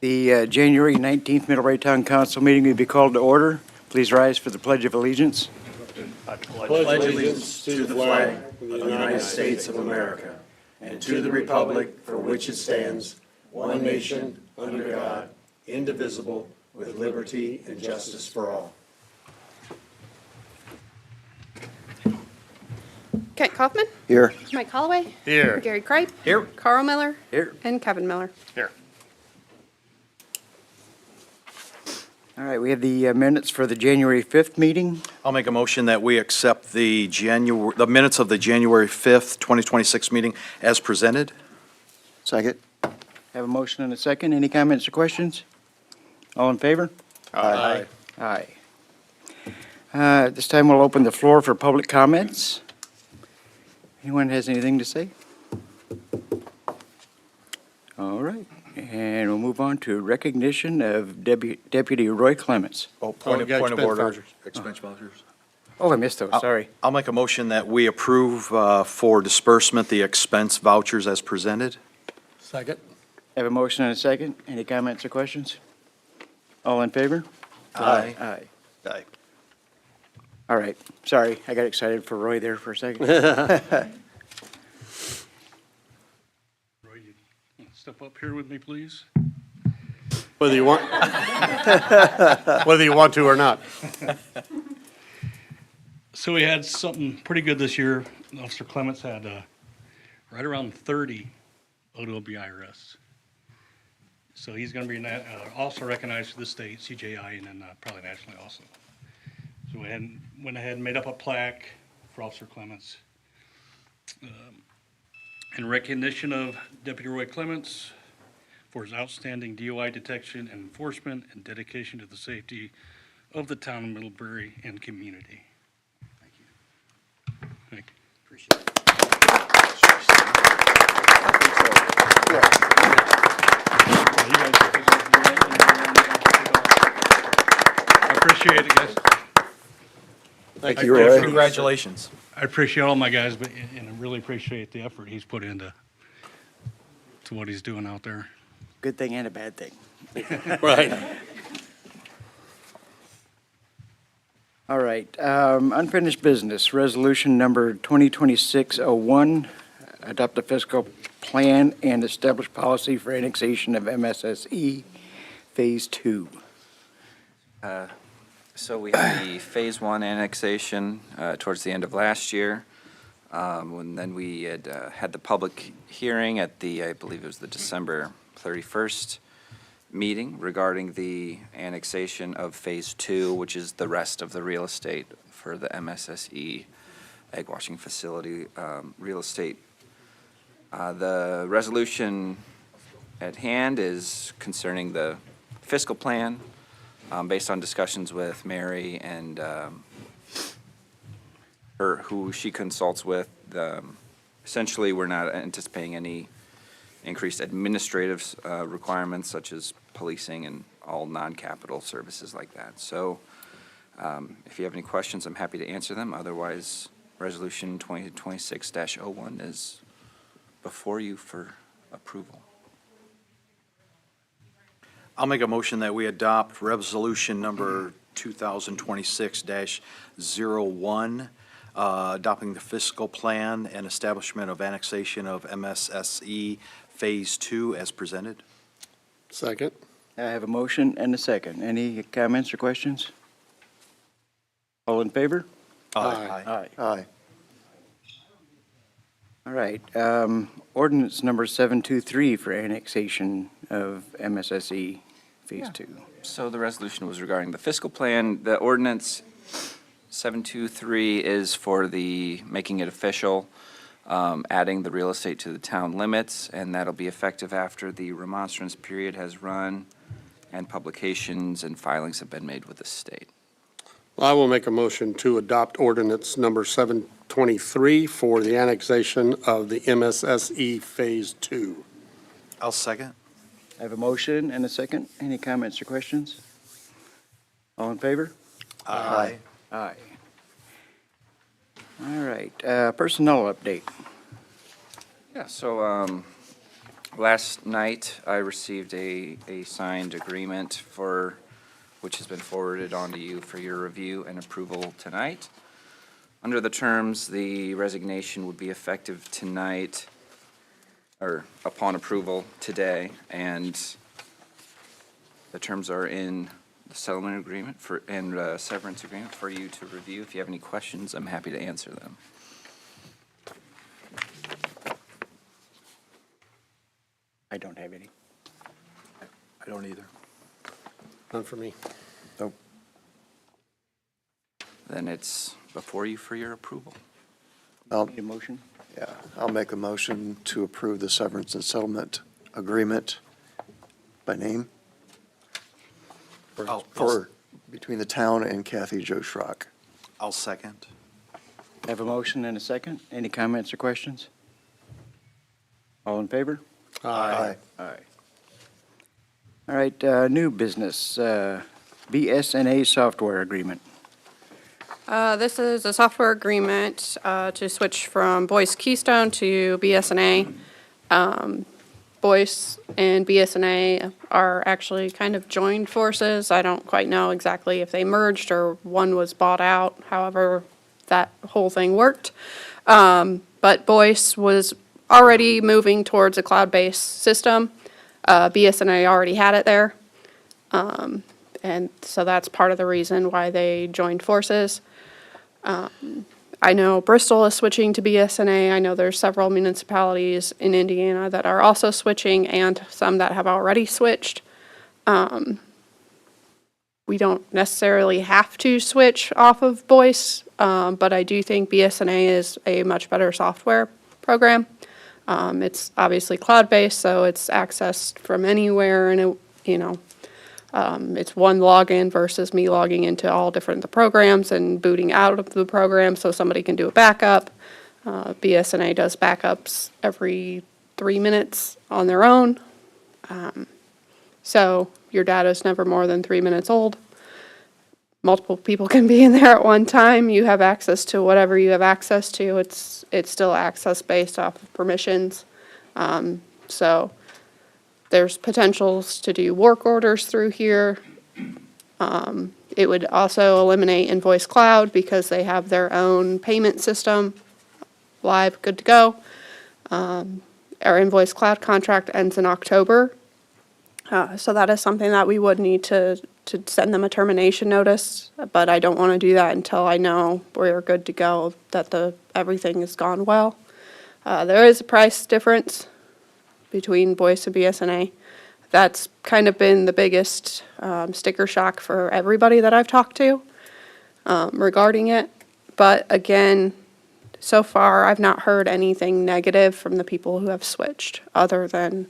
The January 19th Middlebury Town Council meeting will be called to order. Please rise for the Pledge of Allegiance. Pledge allegiance to the flag of the United States of America and to the republic for which it stands, one nation, under God, indivisible, with liberty and justice for all. Kent Kaufman, Here. Mike Holloway, Here. Gary Kripe, Here. Carl Miller, Here. and Kevin Miller. Here. All right, we have the minutes for the January 5th meeting. I'll make a motion that we accept the minutes of the January 5th, 2026 meeting as presented. Second. Have a motion and a second. Any comments or questions? All in favor? Aye. Aye. At this time, we'll open the floor for public comments. Anyone has anything to say? All right, and we'll move on to recognition of Deputy Roy Clements. Point of expense order. vouchers. Expense vouchers. Oh, I missed those, sorry. I'll make a motion that we approve for disbursement the expense vouchers as presented. Second. Have a motion and a second. Any comments or questions? All in favor? Aye. Aye. Aye. All right, sorry, I got excited for Roy there for a second. Roy, you step up here with me, please? Whether you want, whether you want to or not. So we had something pretty good this year. Officer Clements had right around 30 OWBI arrests. So he's going to be also recognized for the state, CJI, and then probably nationally also. So we went ahead and made up a plaque for Officer Clements. In recognition of Deputy Roy Clements for his outstanding DUI detection and enforcement and dedication to the safety of the town of Middlebury and community. Thank you. Thank you. I appreciate it, guys. Thank you, Roy. Congratulations. I appreciate all my guys, and I really appreciate the effort he's put into what he's doing out there. Good thing and a bad thing. Right. All right, unfinished business, resolution number 2026-01, adopt a fiscal plan and establish policy for annexation of MSSE Phase 2. So we had the Phase 1 annexation towards the end of last year. And then we had had the public hearing at the, I believe it was the December 31st meeting regarding the annexation of Phase 2, which is the rest of the real estate for the MSSE egg washing facility real estate. The resolution at hand is concerning the fiscal plan. Based on discussions with Mary and who she consults with, essentially we're not anticipating any increased administrative requirements such as policing and all non-capital services like that. So if you have any questions, I'm happy to answer them. Otherwise, Resolution 2026-01 is before you for approval. I'll make a motion that we adopt resolution number 2026-01, adopting the fiscal plan and establishment of annexation of MSSE Phase 2 as presented. Second. I have a motion and a second. Any comments or questions? All in favor? Aye. Aye. All right, ordinance number 723 for annexation of MSSE Phase 2. So the resolution was regarding the fiscal plan. The ordinance 723 is for the making it official, adding the real estate to the town limits, and that'll be effective after the remonstrance period has run and publications and filings have been made with the state. I will make a motion to adopt ordinance number 723 for the annexation of the MSSE Phase 2. I'll second. I have a motion and a second. Any comments or questions? All in favor? Aye. Aye. All right, personnel update. Yeah, so Last night, I received a signed agreement which has been forwarded on to you for your review and approval tonight. Under the terms, the resignation would be effective tonight, or upon approval today, and the terms are in the settlement agreement and severance agreement for you to review. If you have any questions, I'm happy to answer them. I don't have any. I don't either. None for me. Then it's before you for your approval. Need a motion? Yeah, I'll make a motion to approve the severance and settlement agreement by name for, between the town and Kathy Jo Schrock. I'll second. Have a motion and a second. Any comments or questions? All in favor? Aye. Aye. All right, new business, BSNA software agreement. This is a software agreement to switch from Voice Keystone to BSNA. Voice and BSNA are actually kind of joined forces. I don't quite know exactly if they merged or one was bought out, however that whole thing worked. But Voice was already moving towards a cloud-based system. BSNA already had it there. And so that's part of the reason why they joined forces. I know Bristol is switching to BSNA. I know there's several municipalities in Indiana that are also switching and some that have already switched. We don't necessarily have to switch off of Voice, but I do think BSNA is a much better software program. It's obviously cloud-based, so it's accessed from anywhere, and it's one login versus me logging into all different programs and booting out of the program so somebody can do a backup. BSNA does backups every 3 minutes on their own. So your data is never more than 3 minutes old. Multiple people can be in there at one time. You have access to whatever you have access to. It's still access based off of permissions. So there's potentials to do work orders through here. It would also eliminate Invoice Cloud because they have their own payment system live, good to go. Our Invoice Cloud contract ends in October. So that is something that we would need to send them a termination notice, but I don't want to do that until I know we're good to go, that everything has gone well. There is a price difference between Voice and BSNA. That's kind of been the biggest sticker shock for everybody that I've talked to regarding it. But again, so far I've not heard anything negative from the people who have switched other than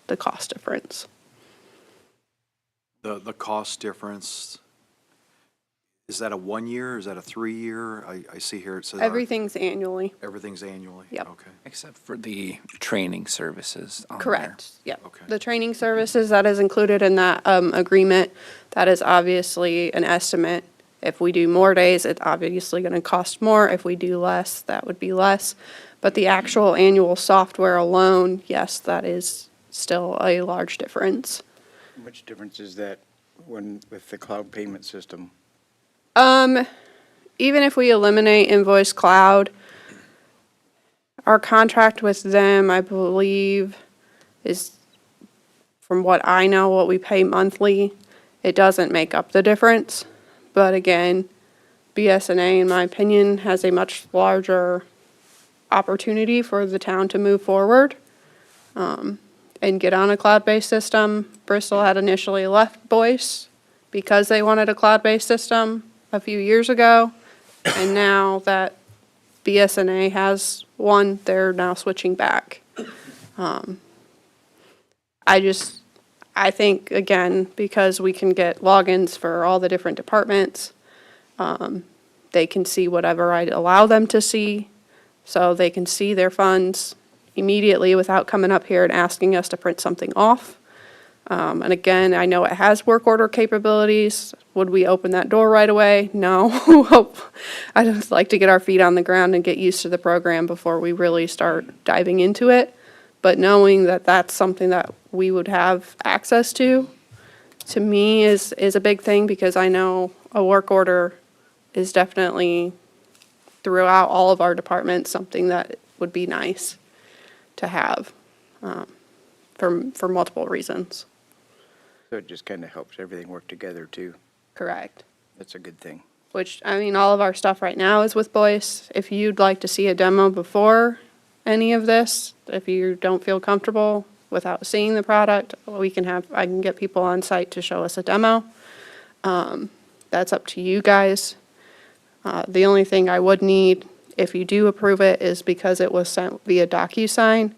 the cost difference. The cost difference, is that a 1 year, is that a 3 year? I see here it says. Everything's annually. Everything's annually? Yep. Okay. Except for the training services on there. Correct, yep. Okay. The training services, that is included in that agreement. That is obviously an estimate. If we do more days, it's obviously going to cost more. If we do less, that would be less. But the actual annual software alone, yes, that is still a large difference. How much difference is that with the cloud payment system? Even if we eliminate Invoice Cloud, our contract with them, I believe, is, from what I know, what we pay monthly. It doesn't make up the difference. But again, BSNA, in my opinion, has a much larger opportunity for the town to move forward and get on a cloud-based system. Bristol had initially left Voice because they wanted a cloud-based system a few years ago. And now that BSNA has one, they're now switching back. I think, again, because we can get logins for all the different departments, they can see whatever I allow them to see, so they can see their funds immediately without coming up here and asking us to print something off. And again, I know it has work order capabilities. Would we open that door right away? No. I'd just like to get our feet on the ground and get used to the program before we really start diving into it. but knowing that that's something that we would have access to me is a big thing, because I know a work order is definitely throughout all of our departments, something that would be nice to have, for multiple reasons. So it just kind of helps everything work together too. Correct. That's a good thing. Which, I mean, all of our stuff right now is with Boyce. If you'd like to see a demo before any of this, if you don't feel comfortable without seeing the product, I can get people on site to show us a demo. That's up to you guys. The only thing I would need, if you do approve it, is because it was sent via DocuSign.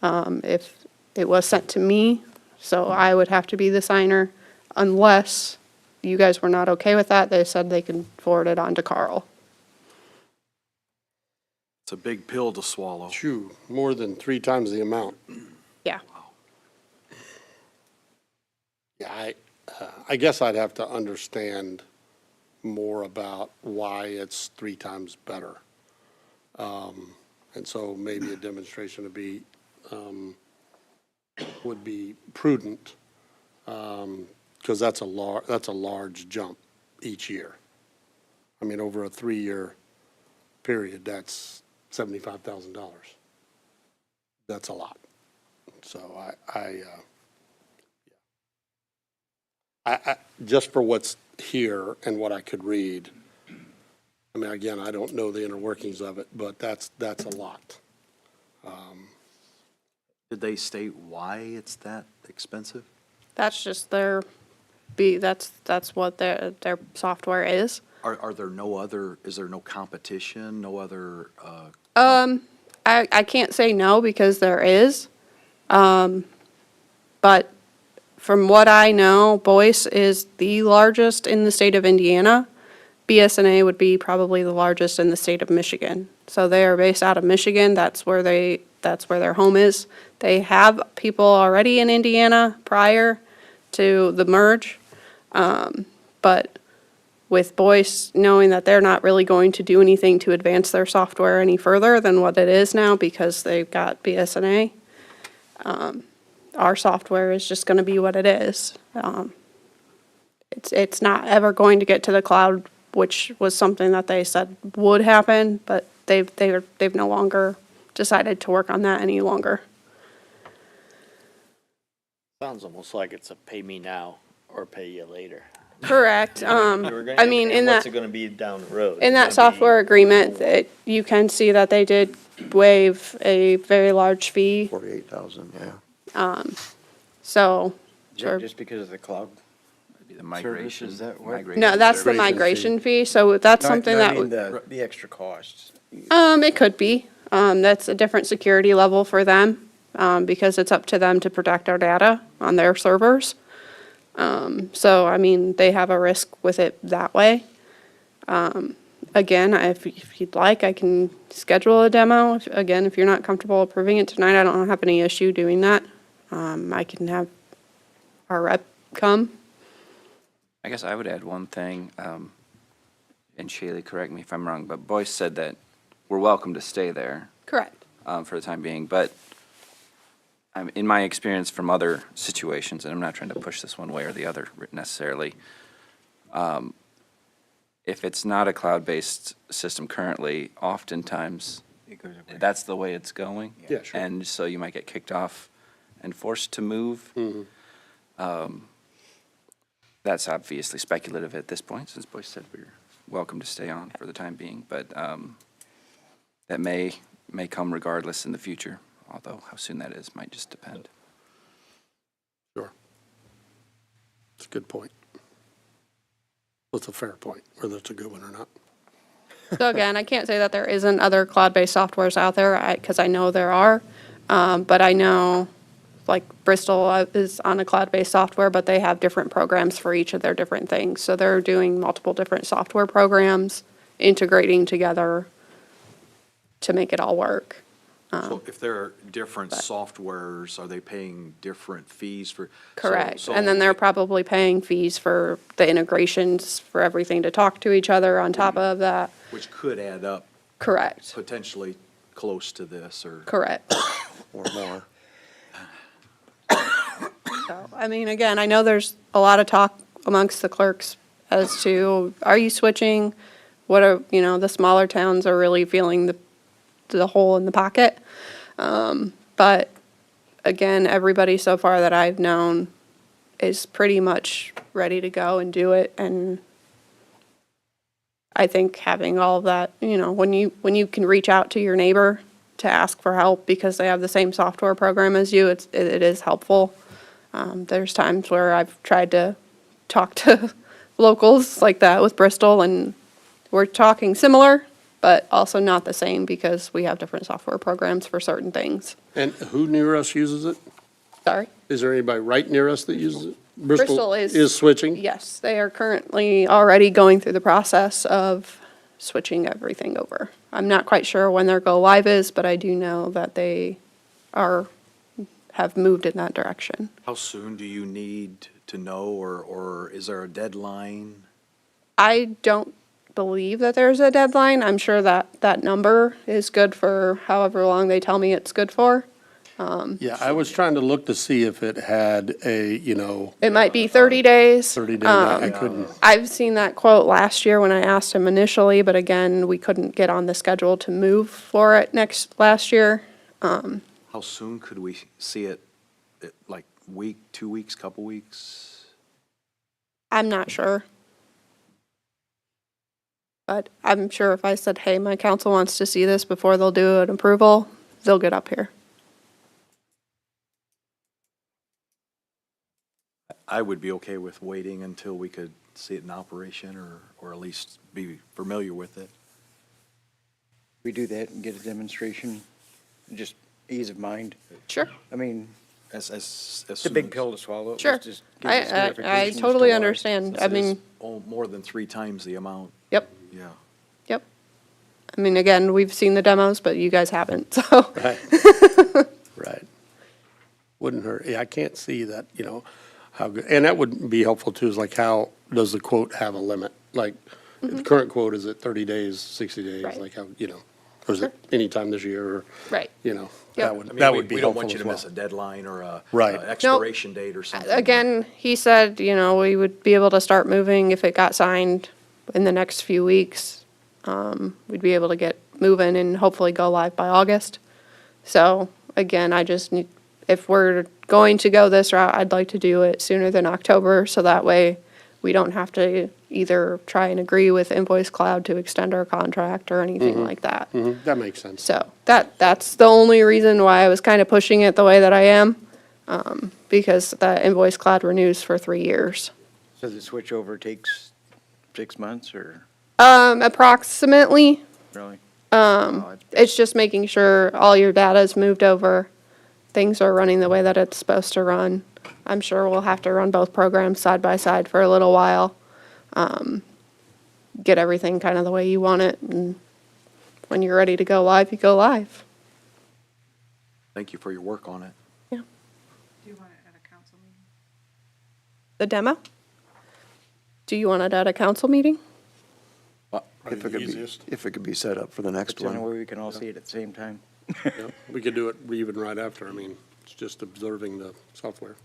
If it was sent to me, so I would have to be the signer, unless you guys were not okay with that. They said they can forward it on to Carl. It's a big pill to swallow. Shoo, more than 3 times the amount. Yeah. Yeah, I guess I'd have to understand more about why it's 3 times better. And so maybe a demonstration would be prudent, because that's a large jump each year. I mean, over a 3-year period, that's $75,000. That's a lot. So I just for what's here and what I could read, I mean, again, I don't know the inner workings of it, but that's a lot. Did they state why it's that expensive? That's just that's what their software is. Are there no other, is there no competition, no other, I can't say no, because there is. But from what I know, Boyce is the largest in the state of Indiana. BSNA would be probably the largest in the state of Michigan. So they are based out of Michigan. That's where their home is. They have people already in Indiana prior to the merge. But with Boyce, knowing that they're not really going to do anything to advance their software any further than what it is now, because they've got BSNA, our software is just going to be what it is. It's not ever going to get to the cloud, which was something that they said would happen, but they've no longer decided to work on that any longer. Sounds almost like it's a pay me now or pay you later. Correct. I mean, in What's that, it gonna be down the road? in It's that gonna be- software agreement, you can see that they did waive a very large fee. 48,000, yeah. So, Is Sure. that just because of the cloud? The migration. Services, that what? migration no, that's the Migration migration fee. So that's something No, I that, mean the extra costs. it could be. That's a different security level for them, because it's up to them to protect our data on their servers. So, I mean, they have a risk with it that way. Again, if you'd like, I can schedule a demo. Again, if you're not comfortable approving it tonight, I don't have any issue doing that. I can have our rep come. I guess I would add one thing, and Shaylee, correct me if I'm wrong, but Boyce said that we're welcome to stay there Correct. for the time being, but in my experience from other situations, and I'm not trying to push this one way or the other necessarily, if it's not a cloud-based system currently, oftentimes It goes away. that's the way it's going. Yeah, sure. And so you might get kicked off and forced to move. That's obviously speculative at this point, since Boyce said we're welcome to stay on for the time being, but that may come regardless in the future, although how soon that is might just depend. Sure. It's a good point. Well, it's a fair point, whether it's a good one or not. So again, I can't say that there isn't other cloud-based softwares out there, because I know there are. But I know, like Bristol is on a cloud-based software, but they have different programs for each of their different things. So they're doing multiple different software programs, integrating together to make it all work. So if there are different softwares, are they paying different fees for? Correct. so- And then they're probably paying fees for the integrations, for everything to talk to each other on top of that. Which could add up Correct. potentially close to this, or? Correct. Or more. I mean, again, I know there's a lot of talk amongst the clerks as to, are you switching? What are, the smaller towns are really feeling the hole in the pocket. But again, everybody so far that I've known is pretty much ready to go and do it. And I think having all of that, when you can reach out to your neighbor to ask for help because they have the same software program as you, it is helpful. There's times where I've tried to talk to locals like that with Bristol, and we're talking similar, but also not the same because we have different software programs for certain things. And who near us uses it? Sorry? Is there anybody right near us that uses it? Bristol Is switching? Yes, they are currently already going through the process of switching everything over. I'm not quite sure when their go live is, but I do know that they have moved in that direction. How soon do you need to know, or is there a deadline? I don't believe that there's a deadline. I'm sure that number is good for however long they tell me it's good for. Yeah, I was trying to look to see if it had a, It might be 30 days. 30 day, I couldn't. I've seen that quote last year when I asked him initially, but again, we couldn't get on the schedule to move for it last year. How soon could we see it? Like week, 2 weeks, couple weeks? I'm not sure. But I'm sure if I said, hey, my council wants to see this before they'll do an approval, they'll get up here. I would be okay with waiting until we could see it in operation or at least be familiar with it. We do that and get a demonstration, just ease of mind. Sure. I mean, As it's a soon big as- pill to swallow. It Sure. just gives us I clarification as to totally why. understand. I It is mean, more than 3 times the amount, yep, yeah. yep. I mean, again, we've seen the demos, but you guys haven't, so. Right. Right. Wouldn't hurt. Yeah, I can't see that, how good, and that would be helpful too, is like how does the quote have a limit? Like, the current quote, is it 30 days, 60 days? Right. Like how, or is it anytime this year or, Right. that Yep. would, I mean, that would be we don't helpful want you as to well. miss a deadline or a Right. a expiration date or something. Again, he said, we would be able to start moving if it got signed in the next few weeks. We'd be able to get moving and hopefully go live by August. So again, I just need, if we're going to go this route, I'd like to do it sooner than October, so that way we don't have to either try and agree with Invoice Cloud to extend our contract or anything like that. That makes sense. So that's the only reason why I was kind of pushing it the way that I am, because the Invoice Cloud renews for 3 years. So the switch over takes 6 months or Approximately. really? It's just making sure all your data is moved over, things are running the way that it's supposed to run. I'm sure we'll have to run both programs side by side for a little while. Get everything kind of the way you want it, and when you're ready to go live, you go live. Thank you for your work on it. Yeah. Do you want it at a council meeting? The demo? Do you want it at a council meeting? If it could be set up for the It's next the only one. way we can all see it at the same time. Yeah, we could do it even right after. I mean, it's just observing the software.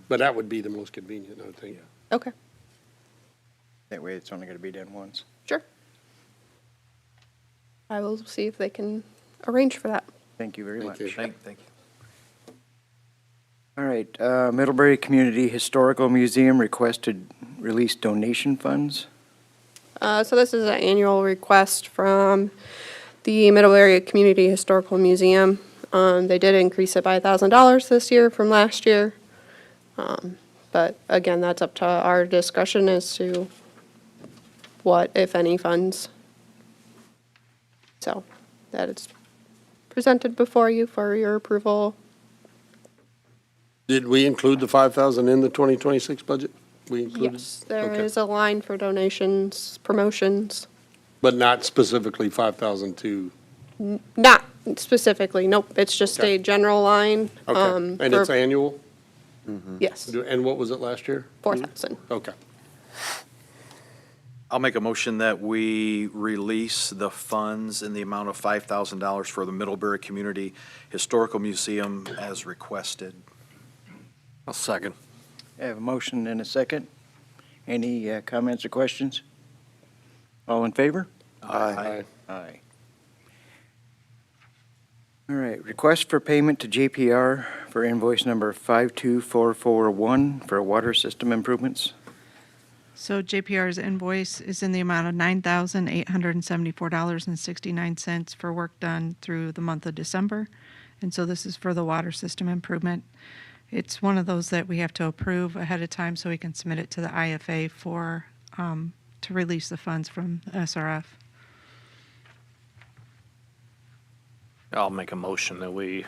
But that would be the most convenient, I would think. Okay, That way it's only going to be done once. sure. I will see if they can arrange for that. Thank you very much. Thank you. Thank you. All right, Middlebury Community Historical Museum requested release donation funds. So this is an annual request from the Middlebury Community Historical Museum. They did increase it by $1,000 this year from last year. But again, that's up to our discussion as to what, if any, funds. So that is presented before you for your approval. Did we include the 5,000 in the 2026 budget? We included? Yes, there Okay. is a line for donations, promotions. But not specifically 5,000 to, Not specifically, nope, it's just Okay. a general line. okay. And it's for- annual? Yes, And what was it last year? 4,000. Okay. I'll make a motion that we release the funds in the amount of $5,000 for the Middlebury Community Historical Museum as requested. I'll second. I have a motion and a second. Any comments or questions? All in favor? Aye. Aye. All right, request for payment to JPR for invoice number 52441 for water system improvements. So JPR's invoice is in the amount of $9,874.69 for work done through the month of December. And so this is for the water system improvement. It's one of those that we have to approve ahead of time so we can submit it to the IFA for, to release the funds from the SRF. I'll make a motion that we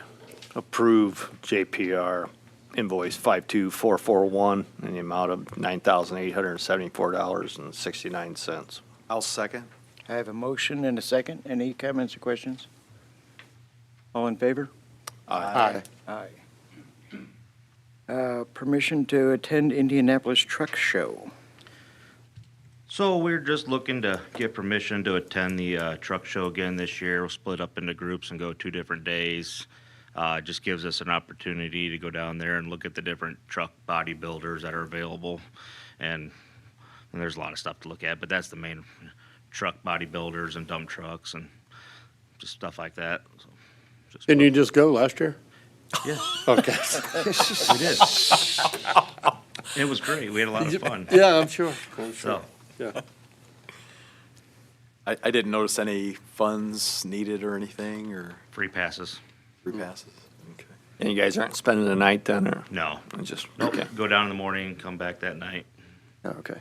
approve JPR invoice 52441 in the amount of $9,874.69. I'll second. I have a motion and a second. Any comments or questions? All in favor? Aye. Aye. Permission to attend Indianapolis Truck Show. So we're just looking to get permission to attend the truck show again this year. We'll split up into groups and go 2 different days. It just gives us an opportunity to go down there and look at the different truck body builders that are available. And there's a lot of stuff to look at, but that's the main truck body builders and dump trucks and just stuff like that. So just Didn't you just go last year? Yeah, Okay. we did. It was great. We had a lot of fun. Yeah, I'm sure. So, Yeah. I didn't notice any funds needed or anything, or free passes. free passes. Okay. And you guys aren't spending the night then, or No. just, Nope. okay. Go down in the morning, come back that night. Okay.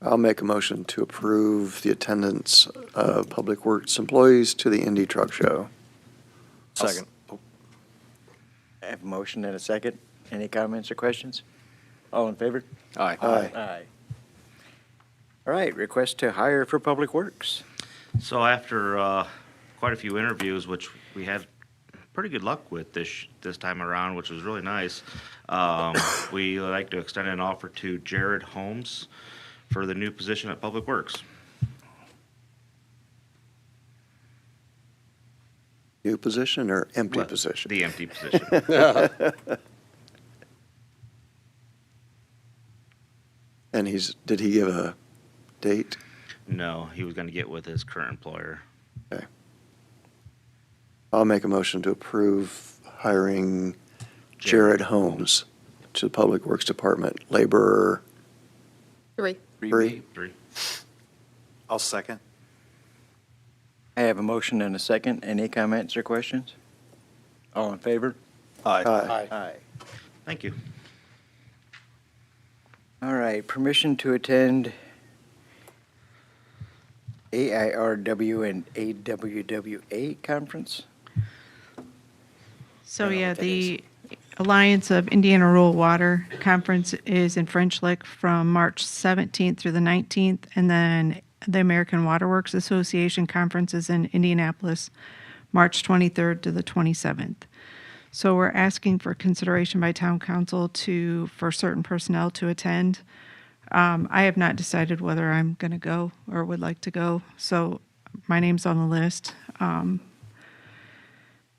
I'll make a motion to approve the attendance of Public Works employees to the Indy Truck Show. Second. I have a motion and a second. Any comments or questions? All in favor? Aye. Aye. All right, request to hire for Public Works. So after quite a few interviews, which we had pretty good luck with this time around, which was really nice, we would like to extend an offer to Jared Holmes for the new position at Public Works. New position or empty Well, position? The empty position. And did he give a date? No, he was going to get with his current employer. Okay. I'll make a motion to approve hiring Jared Holmes to the Public Works Department, laborer 3. 3. 3. I'll second. I have a motion and a second. Any comments or questions? All in favor? Aye. Aye. Aye. Thank you. All right, permission to attend AIRW and AWWA conference? So I don't know yeah, what that the Alliance of Indiana Rural Water Conference is in French Lick from March 17th through the 19th, and then the American Water Works Association Conference is in Indianapolis, March 23rd to the 27th. So we're asking for consideration by town council for certain personnel to attend. I have not decided whether I'm going to go or would like to go, so my name's on the list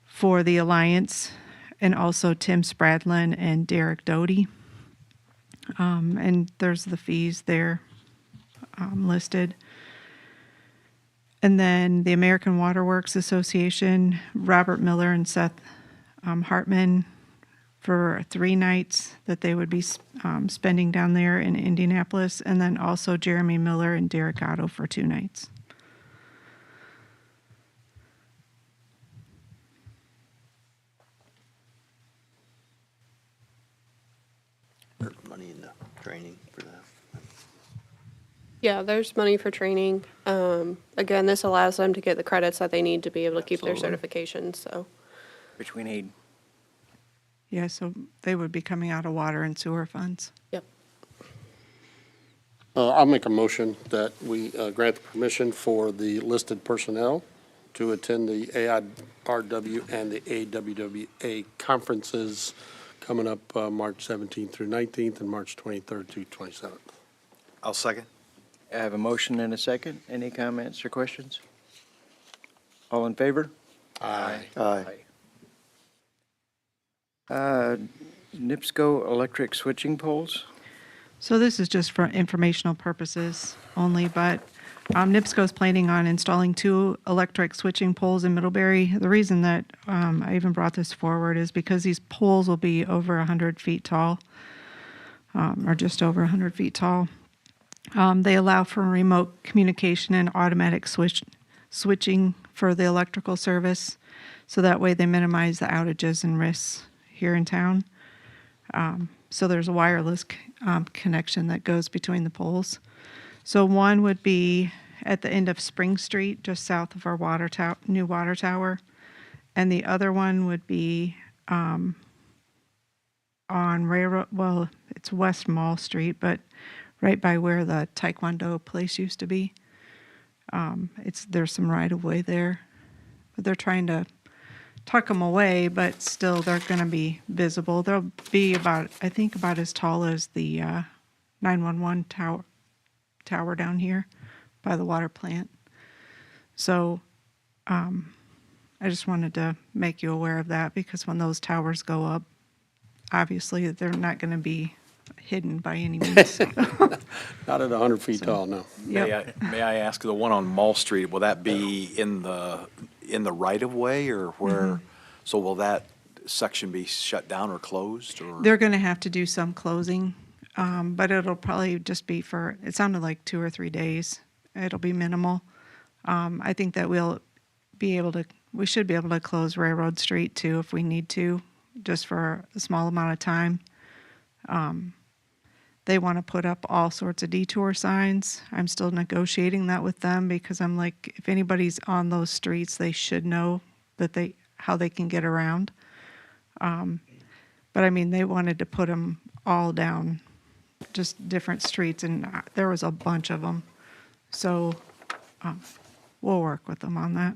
for the Alliance, and also Tim Spradlin and Derek Doty. And there's the fees there listed. And then the American Water Works Association, Robert Miller and Seth Hartman, for 3 nights that they would be spending down there in Indianapolis, and then also Jeremy Miller and Derek Otto for 2 nights. There's money in the training for that. Yeah, there's money for training. Again, this allows them to get the credits that they need to be able to keep their Absolutely. certifications, so. Which we need. Yeah, so they would be coming out of water and sewer funds. Yep. I'll make a motion that we grant the permission for the listed personnel to attend the AIRW and the AWWA conferences coming up March 17th through 19th and March 23rd to 27th. I'll second. I have a motion and a second. Any comments or questions? All in favor? Aye. Aye. NIPSCO electric switching poles. So this is just for informational purposes only, but NIPSCO is planning on installing 2 electric switching poles in Middlebury. The reason that I even brought this forward is because these poles will be over 100 feet tall, or just over 100 feet tall. They allow for remote communication and automatic switching for the electrical service, so that way they minimize the outages and risks here in town. So there's a wireless connection that goes between the poles. So one would be at the end of Spring Street, just south of our new water tower. And the other one would be on Railroad, well, it's West Mall Street, but right by where the Taekwondo place used to be. There's some right-of-way there. But they're trying to tuck them away, but still they're going to be visible. They'll be about, I think, about as tall as the 911 tower down here by the water plant. So I just wanted to make you aware of that, because when those towers go up, obviously they're not going to be hidden by any means. Not at 100 feet tall, no. Yep. May I ask, the one on Mall Street, will that be in the right-of-way, or where? So will that section be shut down or closed, or? They're going to have to do some closing, but it'll probably just be for, it sounded like 2 or 3 days. It'll be minimal. I think that we should be able to close Railroad Street too if we need to, just for a small amount of time. They want to put up all sorts of detour signs. I'm still negotiating that with them, because I'm like, if anybody's on those streets, they should know that how they can get around. But I mean, they wanted to put them all down, just different streets, and there was a bunch of them. So we'll work with them on that.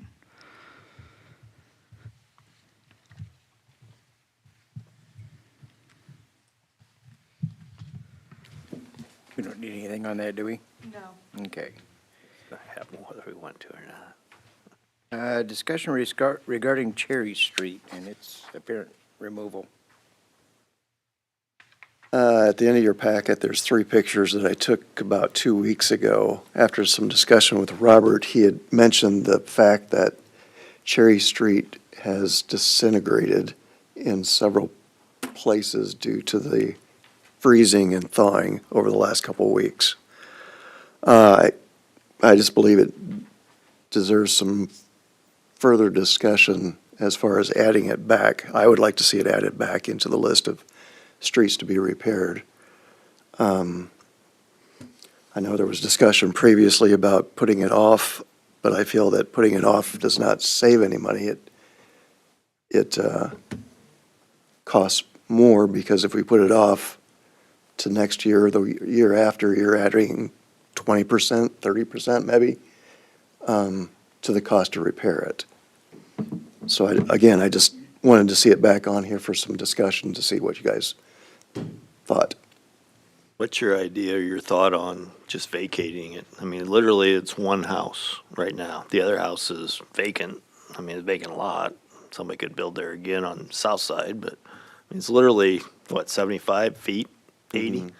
We don't need anything on that, do we? No. Okay. I have whether we want to or not. Discussion regarding Cherry Street and its apparent removal. At the end of your packet, there's 3 pictures that I took about 2 weeks ago. After some discussion with Robert, he had mentioned the fact that Cherry Street has disintegrated in several places due to the freezing and thawing over the last couple of weeks. I just believe it deserves some further discussion as far as adding it back. I would like to see it added back into the list of streets to be repaired. I know there was discussion previously about putting it off, but I feel that putting it off does not save any money. It costs more, because if we put it off to next year, or the year after, you're adding 20%, 30% maybe, to the cost to repair it. So again, I just wanted to see it back on here for some discussion to see what you guys thought. What's your idea or your thought on just vacating it? I mean, literally, it's one house right now. The other house is vacant. I mean, it's vacant lot. Somebody could build there again on the south side, but I mean, it's literally, 75 feet, 80?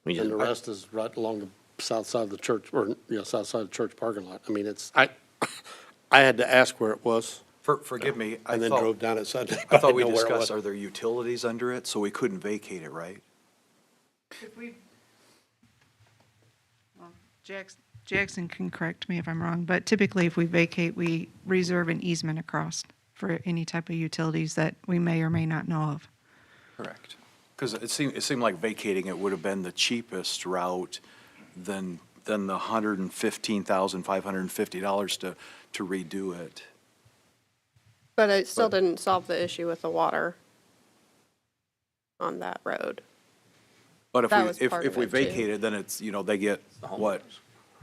We And just, the rest is right along the south side of the church, or, south side of the church parking lot. I mean, I had to ask where it was, Forgive me, and then drove down it Sunday. I thought we didn't know where it discussed, was. are there utilities under it, so we couldn't vacate it, right? Jackson can correct me if I'm wrong, but typically if we vacate, we reserve an easement across for any type of utilities that we may or may not know of. Correct. Because it seemed like vacating it would have been the cheapest route than the $115,550 to redo it. But it still didn't solve the issue with the water on that road. But That was part if of we it, too. vacate it, then it's, they get, what,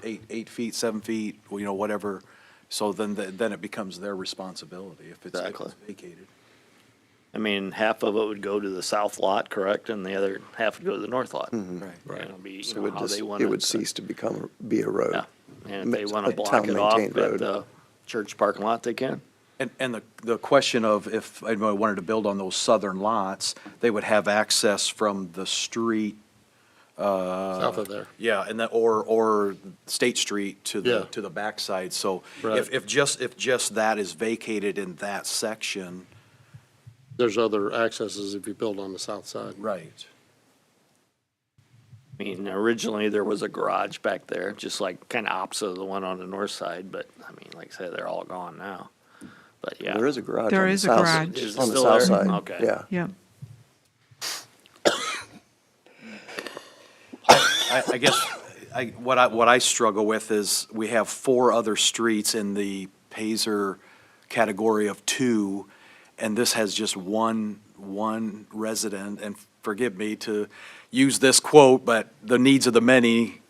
8 feet, 7 feet, whatever. So then it becomes their responsibility if it's Exactly. vacated. I mean, half of it would go to the south lot, correct, and the other half would go to the north lot. Right. Right. It'll be, So how they want it would cease to be a road. Yeah, and if they want A to block it off town-maintained at road. the church parking lot, they can. And the question of if anybody wanted to build on those southern lots, they would have access from the street. South of there. Yeah, and that, or State Street to Yeah. the backside. So Right. if just that is vacated in that section. There's other accesses if you build on the south side. Right. I mean, originally there was a garage back there, just like kind of opposite of the one on the north side, but I mean, like I said, they're all gone now. But yeah. There is a garage There on the is a south. garage. Is it On the still south there? side, Okay. yeah. Yep. I guess, what I struggle with is we have 4 other streets in the Pazer category of 2, and this has just one resident, and forgive me to use this quote, but the needs of the many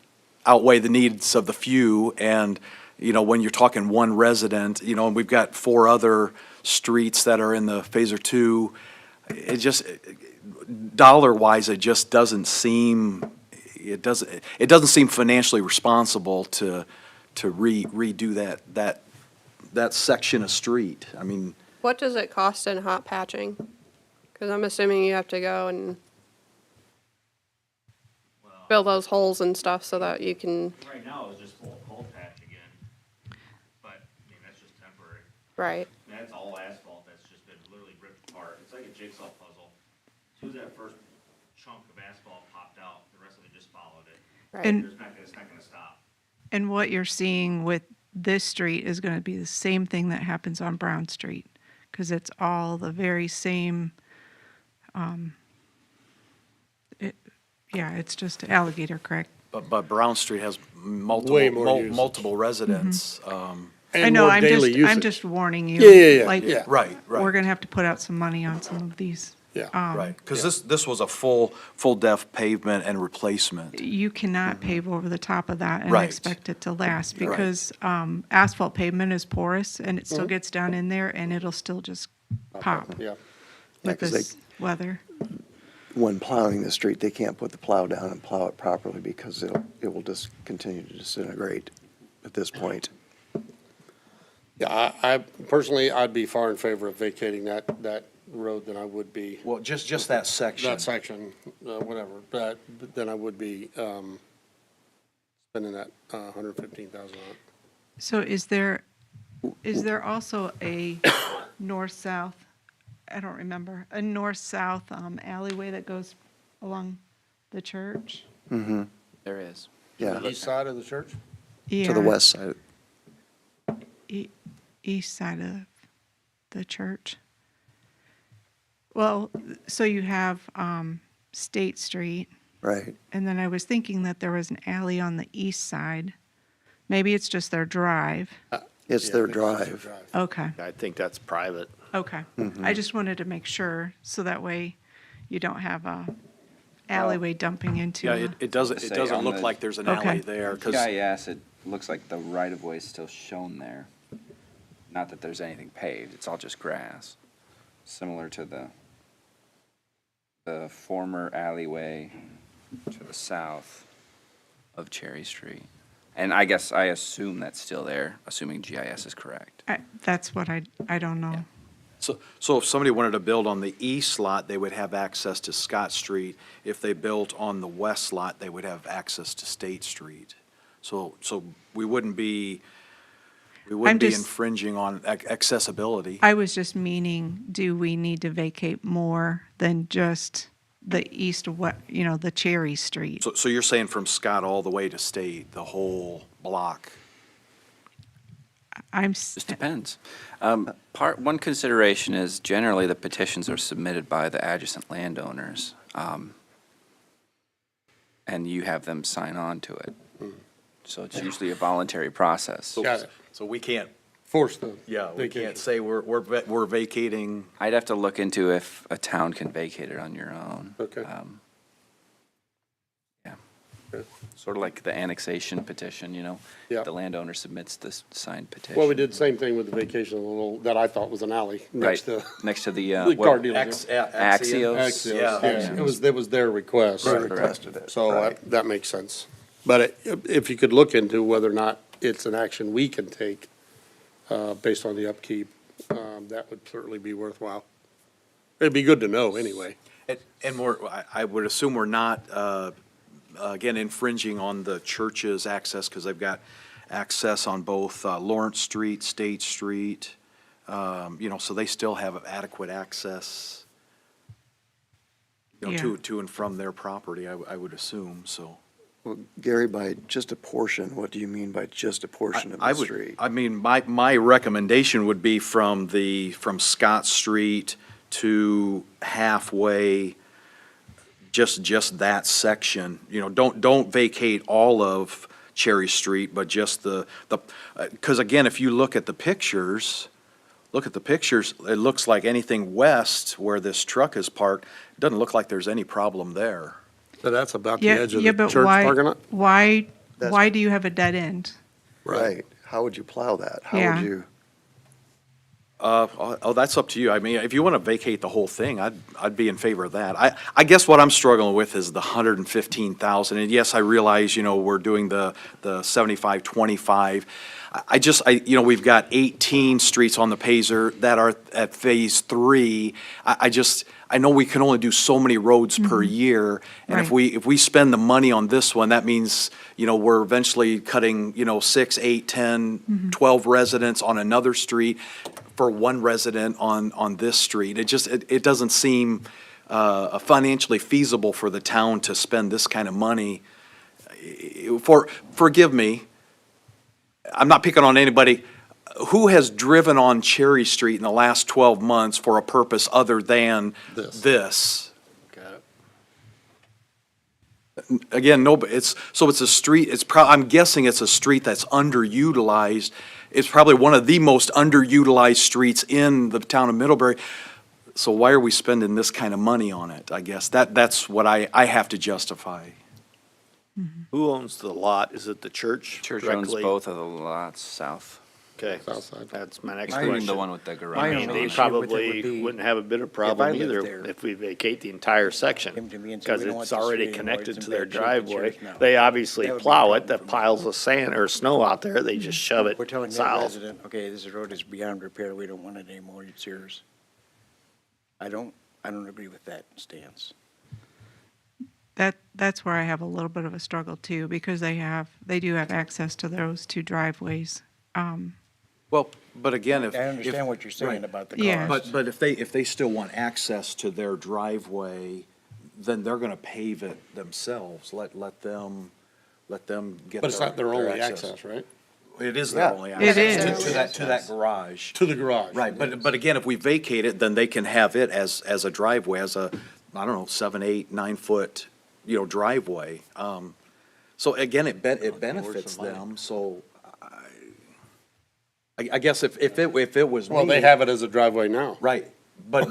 outweigh the needs of the few, and, you know, when you're talking one resident, you know, and we've got 4 other streets that are in the Phaser 2, it just, dollar-wise, it just doesn't seem, it doesn't seem financially responsible to redo that section of street. I mean, What does it cost in hot patching? Because I'm assuming you have to go and fill those holes and stuff so that you can, Right now, it's just full cold patch again, but, I mean, that's just temporary. right, That's all asphalt that's just been literally ripped apart. It's like a jigsaw puzzle. As soon as that first chunk of asphalt popped out, the rest of it just followed it. right. And, It's not gonna stop. and what you're seeing with this street is gonna be the same thing that happens on Brown Street, because it's all the very same, yeah, it's just Alligator Creek. but Brown Street has Way more usage. multiple residents. I And know, more I'm daily just, I'm usage. just warning you. Yeah, yeah, yeah, Like, yeah. Right, we're right, gonna have to put out some money on some of these. Yeah. right. Because this was a full depth pavement and replacement. You cannot pave over the top of that and Right. expect it to last, Right. because asphalt pavement is porous, and it still gets down in there, and it'll still just pop Yeah. with 'cause this weather. When plowing the street, they can't put the plow down and plow it properly because it will just continue to disintegrate at this point. Yeah, I personally, I'd be far in favor of vacating that road than I would be, Well, just that section. that section, whatever, but then I would be, spending that, $115,000 on it. So is there also a north-south, I don't remember, a north-south alleyway that goes along the church? There is. Yeah, East side of the church? to the Yeah, west side. east side of the church. Well, so you have State Street, Right. and then I was thinking that there was an alley on the east side. Maybe it's just their drive. It's Yeah, their I think it's their drive. Okay, I think that's private. okay. I just wanted to make sure, so that way you don't have a alleyway dumping into. Yeah, it doesn't Say on look the- like there's an Okay. alley there, because, GIS, it looks like the right-of-way is still shown there. Not that there's anything paved, it's all just grass. Similar to the former alleyway to the south of Cherry Street. And I guess, I assume that's still there, assuming GIS is correct. That's what I don't know. so if somebody wanted to build on the east lot, they would have access to Scott Street. If they built on the west lot, they would have access to State Street. So we wouldn't be just- infringing on accessibility. I was just meaning, do we need to vacate more than just the the Cherry Street? So you're saying from Scott all the way to State, the whole block? Just depends. One consideration is generally the petitions are submitted by the adjacent landowners, and you have them sign on to it. So it's usually a voluntary process. Got it. So we can't, Force the yeah, we vacation. can't say we're vacating. I'd have to look into if a town can vacate it on your own. Okay. Yeah. Good. Sort of like the annexation petition, you know? Yeah. The landowner submits the signed petition. Well, we did the same thing with the vacation, a little, that I thought was an alley next Right, to next to the, the what- car dealership. Axios. Axios, Yeah. yeah, it was their request. They requested it. So right. that makes sense. But if you could look into whether or not it's an action we can take, based on the upkeep that would certainly be worthwhile. It'd be good to know, anyway. And I would assume we're not, again, infringing on the church's access, because they've got access on both Lawrence Street, State Street, so they still have adequate access, Yeah. to and from their property, I would assume, so. Well, Gary, by just a portion, what do you mean by just a portion of I the would- street? I mean, my recommendation would be from Scott Street to halfway, just that section. Don't vacate all of Cherry Street, but just because again, if you look at the pictures, it looks like anything west where this truck is parked, it doesn't look like there's any problem there. So that's about the Yeah, edge of yeah, the but church parking lot? why That's- do you have a dead end? Right. How would you plow that? How Yeah. would you? That's up to you. I mean, if you want to vacate the whole thing, I'd be in favor of that. I guess what I'm struggling with is the 115,000. And yes, I realize, we're doing the 75-25. We've got 18 streets on the Pazer that are at Phase 3. I know we can only do so many roads per year. And if Right. we spend the money on this one, that means, we're eventually cutting, 6, 8, 10, 12 residents on another street for one resident on this street. It doesn't seem financially feasible for the town to spend this kind of money. Forgive me, I'm not picking on anybody. Who has driven on Cherry Street in the last 12 months for a purpose other than this? Got it. Again, no, but it's a street, I'm guessing it's a street that's underutilized. It's probably one of the most underutilized streets in the town of Middlebury. So why are we spending this kind of money on it? I guess that's what I have to justify. Who owns the lot? Is it the church? Church owns directly? both of the lots south. Okay, South side. that's my next Including question. the one with the I garage. mean, only they issue with it probably would be wouldn't have a bit of I problem lived either there. if we vacate the entire section. Came to me and said, Because "We don't want it's this already street anymore. connected It's to in their bad shape. It's driveway. yours now." They obviously That would be plow a it, the problem for me. piles of sand or snow out there, they just shove it We're telling that south. resident, okay, this road is beyond repair, we don't want it anymore, it's yours. I don't agree with that stance. That's where I have a little bit of a struggle too, because they do have access to those two driveways. Well, but again, if. I understand if- what you're saying right. about the Yeah. cost. But if they still want access to their driveway, then they're gonna pave it themselves. Let them get. But it's not their only access. access, right? It is their Yeah. only It access. is. To that garage. To the garage. Right, but again, if we vacate it, then they can have it as a driveway, as a, I don't know, 7, 8, 9-foot, driveway. So again, it benefits them, so I guess if it was me. Well, they have it as a driveway now, Right, but,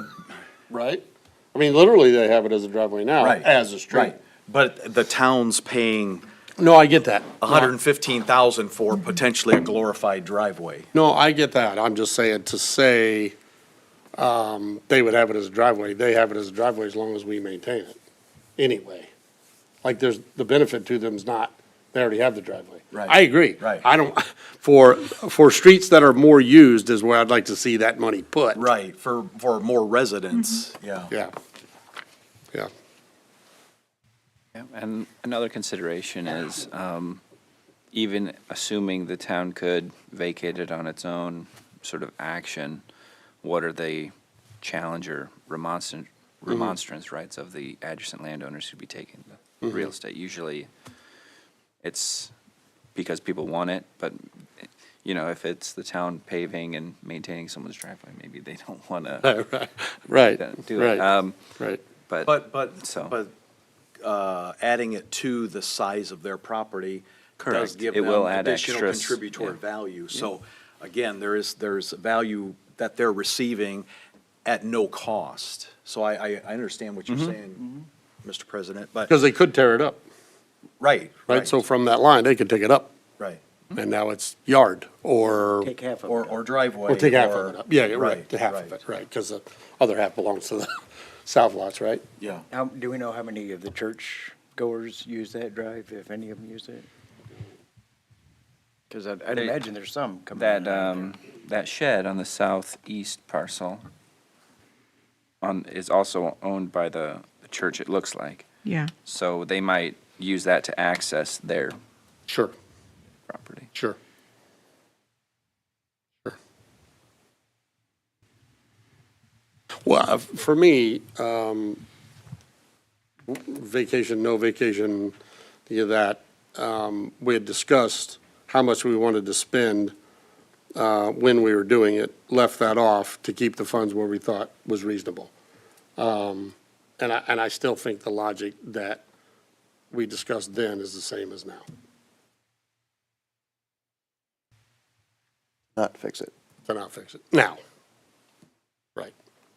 right? I mean, literally, they have it as a driveway now, right. as a street. Right, but the town's paying No, I get that. $115,000 for potentially a glorified driveway. No, I get that. I'm just saying to say, they would have it as a driveway, they have it as a driveway as long as we maintain it, anyway. Like, the benefit to them is not, they already have the driveway. Right. I agree. Right. I don't, for streets that are more used is where I'd like to see that money put. Right, for more residents, yeah. Yeah. Yeah. Yeah, and another consideration is, even assuming the town could vacate it on its own sort of action, what are the challenge or remonstrance rights of the adjacent landowners who'd be taking the real estate? Usually, it's because people want it, but, if it's the town paving and maintaining someone's driveway, maybe they don't want to Right, do it. right, right. So- Adding it to the size of their property does Correct. give It them will add additional extras, contributory yeah. value. So again, there's value that they're receiving at no cost. So I understand what you're saying, Mr. President, but, Because they could tear it up, right, right? So from that line, they could take it up, right. and now it's yard, or, Take half of it. Or driveway. or take half or- of it up. Yeah, you're right, half of it, right, because the other half belongs to the south lots, right? Yeah. Do we know how many of the church goers use that drive, if any of them use it? Because I'd imagine there's some coming That, in out there. that shed on the southeast parcel is also owned by the church, it looks like. Yeah. So they might use that to access their Sure, property. sure. Well, for me, vacation, no vacation, that, we had discussed how much we wanted to spend when we were doing it, left that off to keep the funds where we thought was reasonable. And I still think the logic that we discussed then is the same as now. Not fix it, To not fix it. Now. Right.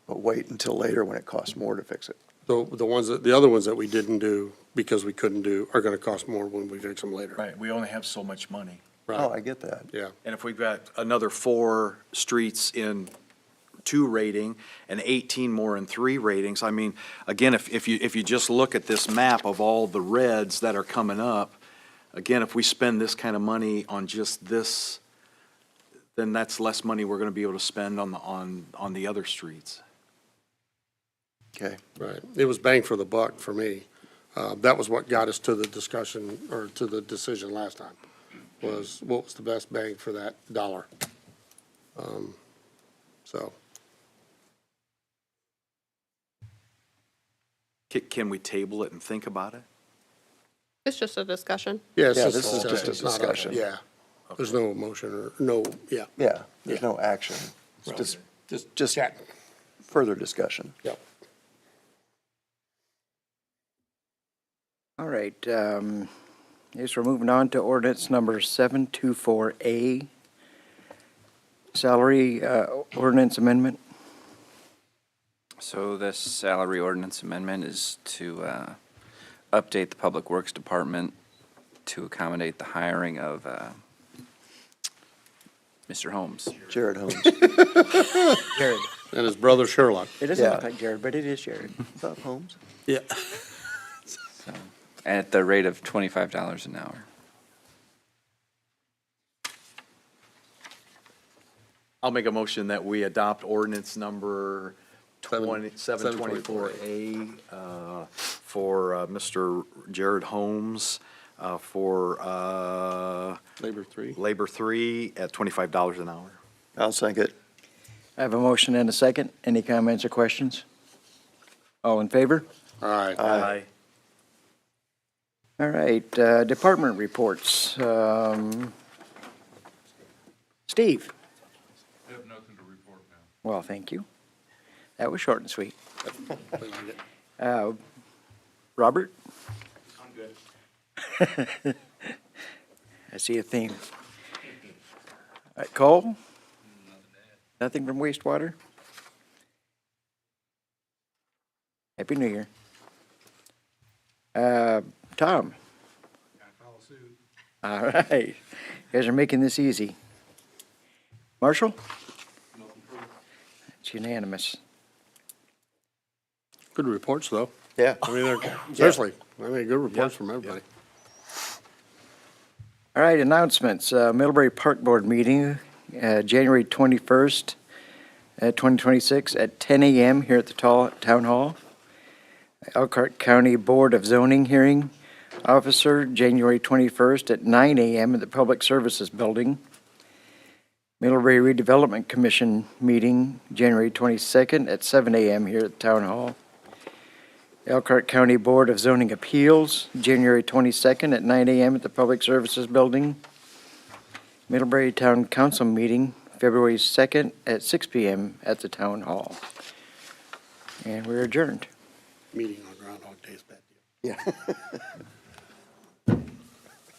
but wait until later when it costs more to fix it. So the other ones that we didn't do because we couldn't do are gonna cost more when we fix them later. Right, we only have so much money. Oh, Right, I get that. yeah. And if we've got another 4 streets in 2 rating and 18 more in 3 ratings, I mean, again, if you just look at this map of all the reds that are coming up, again, if we spend this kind of money on just this, then that's less money we're gonna be able to spend on the other streets. Okay. Right. It was bang for the buck for me. That was what got us to the discussion, or to the decision last time, was what was the best bang for that dollar? So, Can we table it and think about it? It's just a discussion. yeah, it's Yeah, just. this is just a it's not discussion. Yeah. There's no motion or, no, yeah. Yeah, there's Yeah. no action. It's Just just chat. further discussion. Yep. All right, yes, we're moving on to ordinance number 724A. Salary ordinance amendment. So this salary ordinance amendment is to update the Public Works Department to accommodate the hiring of Mr. Holmes. Jared Holmes. Jared. And his brother Sherlock. It doesn't Yeah. look like Jared, but it is Jared. Bob Holmes? Yeah. At the rate of $25 an hour. I'll make a motion that we adopt ordinance number 724A. 724A for Mr. Jared Holmes for Labor 3. Labor 3 at $25 an hour. I'll second. I have a motion and a second. Any comments or questions? All in favor? All right. Aye. All right, department reports. Steve? I have nothing to report now. Well, thank you. That was short and sweet. I like it. Robert? I'm good. I see a theme. All right, Cole? Nothing from wastewater? Happy New Year. Tom? Follow suit. All right. You guys are making this easy. Marshall? It's unanimous. Good reports, though. Yeah. I mean, seriously, I mean, good reports from everybody. All right, announcements. Middlebury Park Board meeting, January 21st, 2026 at 10 a.m. here at the Town Hall. Elkhart County Board of Zoning hearing officer, January 21st at 9 a.m. at the Public Services Building. Middlebury Redevelopment Commission meeting, January 22nd at 7 a.m. here at the Town Hall. Elkhart County Board of Zoning Appeals, January 22nd at 9 a.m. at the Public Services Building. Middlebury Town Council meeting, February 2nd at 6 p.m. at the Town Hall. And we're adjourned. Meeting on Groundhog Day is bad. Yeah.